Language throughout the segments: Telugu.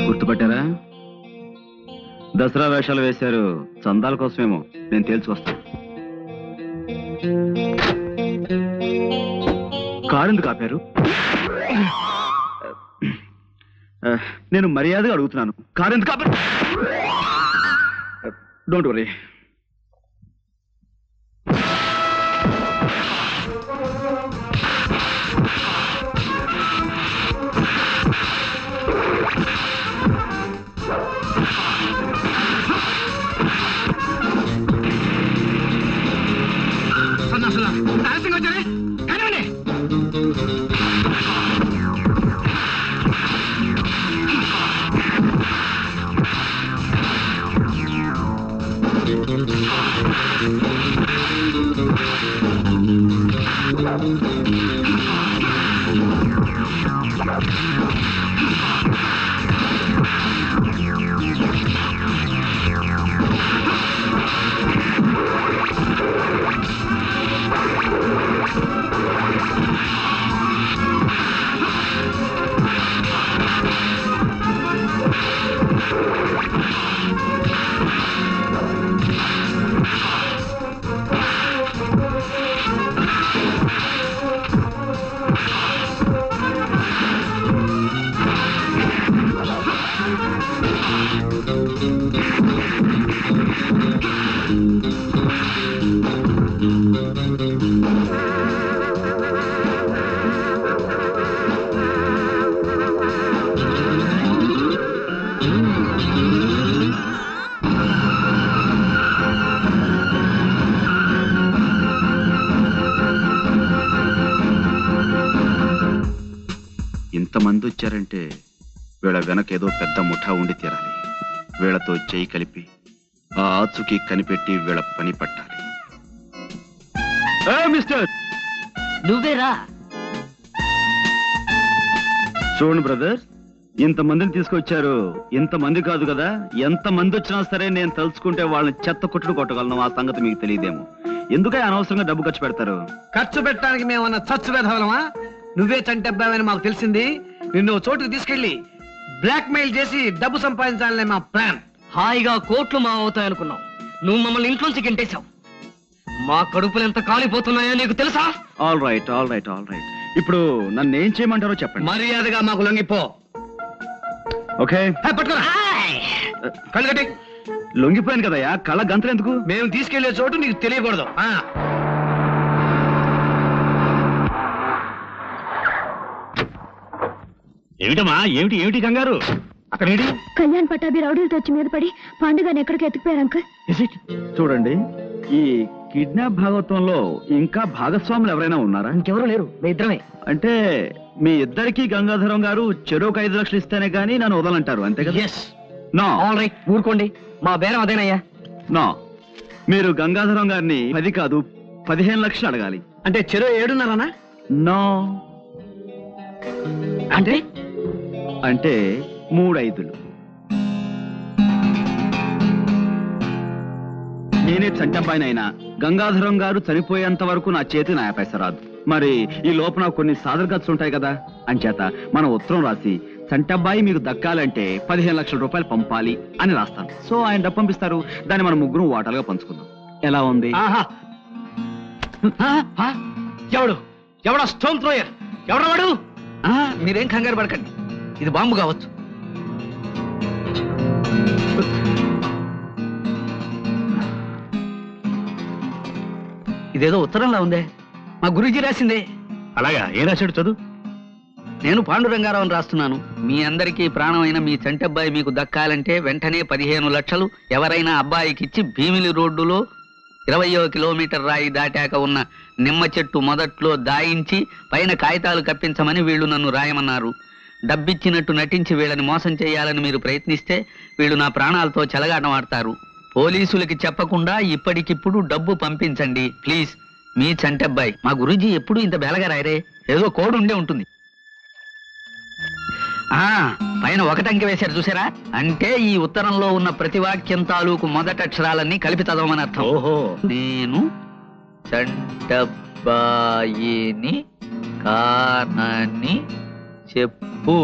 గుర్తుపట్టారా? దసరా వేషాలు వేశారు, చందాల కోసమేమో. నేను తేల్చుకొస్తాను. కారెందుకు ఆపారు? నేను మర్యాదగా అడుగుతున్నాను, కారెందుకు ఆపారు? Don't worry. ఇంతమంది వచ్చారంటే వీళ్ళ వెనకేదో పెద్ద ముఠా ఉండి తీరాలి. వీళ్ళతో చేయి కలిపి ఆ ఆచుకి కనిపెట్టి వీళ్ళ పని పట్టాలి. మిస్టర్, నువ్వేరా? చూడండి బ్రదర్, ఇంతమందిని తీసుకొచ్చారు. ఇంతమంది కాదు కదా, ఎంతమంది వచ్చినా సరే నేను తలుచుకుంటే వాళ్ళని చెత్త కొట్టుడు కొట్టగలను. ఆ సంగతి మీకు తెలియదేమో. ఎందుకై అనవసరంగా డబ్బు ఖర్చు పెడతారు? ఖర్చు పెట్టడానికి మేమన్నా చచ్చు వేధవలమా? నువ్వే చంటబ్బావని మాకు తెలిసింది. నిన్ను చోటుకు తీసుకెళ్లి బ్లాక్ మెయిల్ చేసి డబ్బు సంపాదించాలనే మా ప్లాన్. హాయిగా కోట్లు మా అవుతాయనుకున్నావు. నువ్వు మమ్మల్ని ఇంట్లోంచి గెంటేశావు. మా కడుపులు ఎంత కాలిపోతున్నాయో నీకు తెలుసా? All right, all right, all right. ఇప్పుడు నన్ను ఏం చేయమంటారో చెప్పండి. మర్యాదగా మాకు లొంగిపో. ఓకే, పట్టుకోరా. కళ్ళు కట్టి. లొంగిపోయాను కదయ్యా, కళ్ళ గంతలు ఎందుకు? మేము తీసుకెళ్లే చోటు నీకు తెలియకూడదు. ఏమిటమ్మా, ఏమిటి ఏమిటి కంగారు? అక్కడ కళ్యాణ్ పట్టాభి రౌడీలతో వచ్చి మీద పడి పాండుగాని ఎక్కడికి ఎత్తుకుపోయారు అంకుల్. చూడండి, ఈ కిడ్నాప్ భాగవతంలో ఇంకా భాగస్వాములు ఎవరైనా ఉన్నారా? ఇంకెవరూ లేరు, ఇద్దరమే. అంటే మీ ఇద్దరికి గంగాధరం గారు చెరోకు 5 లక్షలు ఇస్తేనే గానీ నన్ను వదలంటారు, అంతే కదా? నో. ఆల్ రైట్, ఊరుకోండి. మా బేరం అదేనయ్యా. నో, మీరు గంగాధరం గారిని 10 కాదు 15 లక్షలు అడగాలి. అంటే చెరో 7.5? నో. అంటే అంటే 3 5. నేనే చంటబ్బాయినైనా గంగాధరం గారు చనిపోయేంత వరకు నా చేతి నా పైస రాదు. మరి ఈ లోపల కొన్ని సాదర ఖర్చులు ఉంటాయి కదా, అంచేత మనం ఉత్తరం రాసి చంటబ్బాయి మీకు దక్కాలంటే 15 లక్షల రూపాయలు పంపాలి అని రాస్తాను. సో ఆయన డబ్బు పంపిస్తారు. దాన్ని మనం ముగ్గురు వాటాలుగా పంచుకుందాం. ఎలా ఉంది? ఎవడా స్టోన్ థ్రోయర్? ఎవడా వాడు? మీరేం కంగారు పడకండి, ఇది బాంబు కావచ్చు. ఇదేదో ఉత్తరంలా ఉందే, మా గురూజీ రాసిందే. అలాగా? ఏ రాశాడు? చదువు. నేను పాండురంగారావుని రాస్తున్నాను. మీ అందరికీ ప్రాణమైన మీ చంటబ్బాయి మీకు దక్కాలంటే వెంటనే 15 లక్షలు ఎవరైనా అబ్బాయికిచ్చి భీమిలి రోడ్డులో 20వ కిలోమీటర్ రాయి దాటాక ఉన్న నిమ్మ చెట్టు మొదట్లో దాయించి పైన కాగితాలు కప్పించమని వీళ్ళు నన్ను రాయమన్నారు. డబ్బిచ్చినట్టు నటించి వీళ్ళని మోసం చేయాలని మీరు ప్రయత్నిస్తే వీళ్ళు నా ప్రాణాలతో చెలగాటం ఆడతారు. పోలీసులకి చెప్పకుండా ఇప్పటికిప్పుడు డబ్బు పంపించండి ప్లీజ్. మీ చంటబ్బాయి. మా గురూజీ ఎప్పుడు ఇంత బేలగా రాయరే, ఏదో కోడ్ ఉండే ఉంటుంది. పైన 1 అంకె వేశారు చూసారా? అంటే ఈ ఉత్తరంలో ఉన్న ప్రతి వాక్యం తాలూకు మొదటి అక్షరాలన్నీ కలిపి చదవమని అర్థం. ఓహో. నేను చంటబ్బాయిని కానని చెప్పు.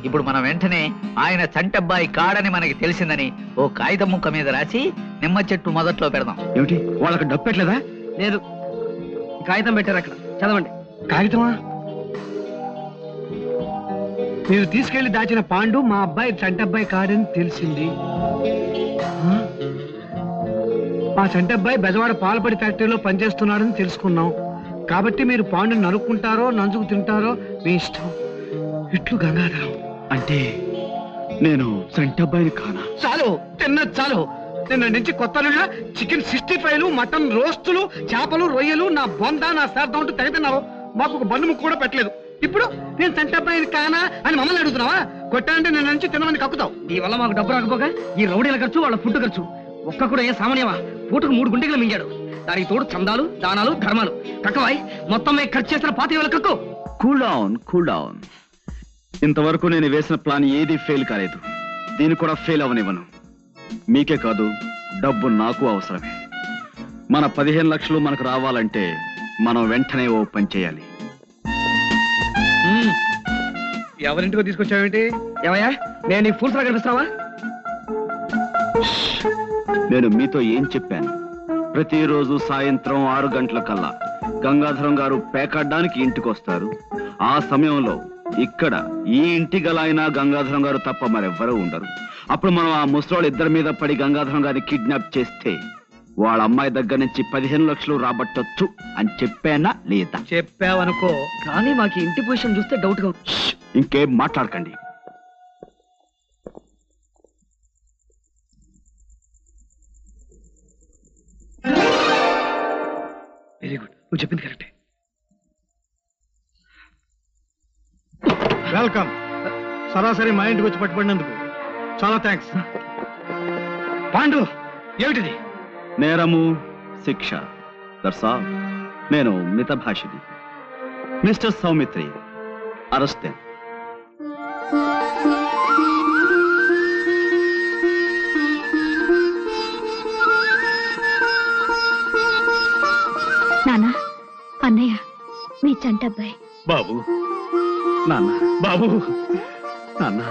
ఇప్పుడు మనం వెంటనే ఆయన చంటబ్బాయి కాడని మనకి తెలిసిందని ఓ కాగితం ముక్క మీద రాసి నిమ్మ చెట్టు మొదట్లో పెడదాం. ఏమిటి వాళ్ళకి డబ్బు పెట్టలేదా? లేదు, కాగితం పెట్టారు అక్కడ, చదవండి. కాగితమా? మీరు తీసుకెళ్లి దాచిన పాండు మా అబ్బాయి చంటబ్బాయి కాడని తెలిసింది. ఆ? మా చంటబ్బాయి బెజవాడ పాలపడి ఫ్యాక్టరీలో పనిచేస్తున్నాడని తెలుసుకున్నాం. కాబట్టి మీరు పాండుని నరుక్కుంటారో నంచుకు తింటారో మీ ఇష్టం. ఇట్లు గంగాధరం. అంటే నేను చంటబ్బాయిని కానా? చాలు, తిన్నది చాలు. నిన్న నుంచి కొత్త చికెన్ 65లు, మటన్ రోస్టులు, చేపలు, రొయ్యలు, నా బొంద, నా శార్థం అంటూ తెగతిన్నావు. మాకు ఒక బండు ముక్క కూడా పెట్టలేదు. ఇప్పుడు నేను చంటబ్బాయిని కానా అని మమ్మల్ని అడుగుతున్నావా? కొట్టాలంటే నిన్న నుంచి తినమని కక్కుతావు. ఈ వల్ల మాకు డబ్బు రాకపోగా ఈ రౌడీల ఖర్చు, వాళ్ళ ఫుడ్ ఖర్చు ఒక్క కూడా ఏ సామాన్యమా? పూటకు 3 గుంటెలు మింగాడు. దానికి తోడు చందాలు, దానాలు, ధర్మాలు. కక్కవాయ్, మొత్తం మేము ఖర్చు చేసిన 25,000 కక్కు. Cool down, cool down. ఇంతవరకు నేను వేసిన ప్లాన్ ఏది ఫెయిల్ కాలేదు. దీన్ని కూడా ఫెయిల్ అవనివ్వను. మీకే కాదు, డబ్బు నాకు అవసరమే. మన 15 లక్షలు మనకు రావాలంటే మనం వెంటనే ఓ పని చేయాలి. ఎవరింటికో తీసుకొచ్చావేంటి? ఏమయ్యా, నేను నీ ఫూల్స్లా కనిపిస్తున్నావా? నేను మీతో ఏం చెప్పాను? ప్రతిరోజు సాయంత్రం 6 గంటల కల్లా గంగాధరం గారు పేకాడ్డానికి ఇంటికి వస్తారు. ఆ సమయంలో ఇక్కడ ఈ ఇంటి గలైనా గంగాధరం గారు తప్ప మరెవ్వరూ ఉండరు. అప్పుడు మనం ఆ ముసలోళ్ళు ఇద్దరి మీద పడి గంగాధరం గారిని కిడ్నాప్ చేస్తే వాళ్ళ అమ్మాయి దగ్గర నుంచి 15 లక్షలు రాబట్టొచ్చు అని చెప్పానా లేదా? చెప్పావనుకో. కానీ మాకు ఈ ఇంటి పొజిషన్ చూస్తే డౌట్ గా ఉంది. ఇంకేం మాట్లాడకండి. వెరీ గుడ్, నువ్వు చెప్పింది కరెక్టే. వెల్కమ్. సరాసరి మా ఇంటికి వచ్చి పట్టుబడినందుకు చాలా థ్యాంక్స్. పాండు, ఏమిటిది? నేరము, శిక్ష. That's all. నేను మితభాషిని. Mister Saumitri, arrest. నానా, అన్నయ్య మీ చంటబ్బాయి. బాబు, నాన్న, బాబు, నాన్న.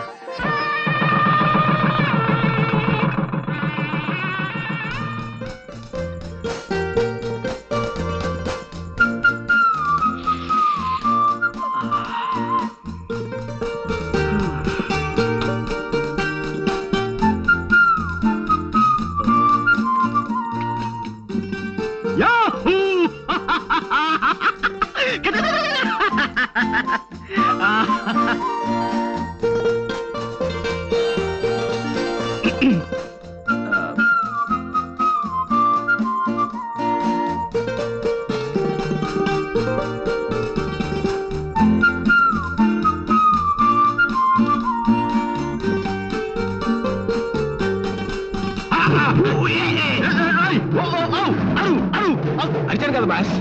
అరిచాను కదా బాస్.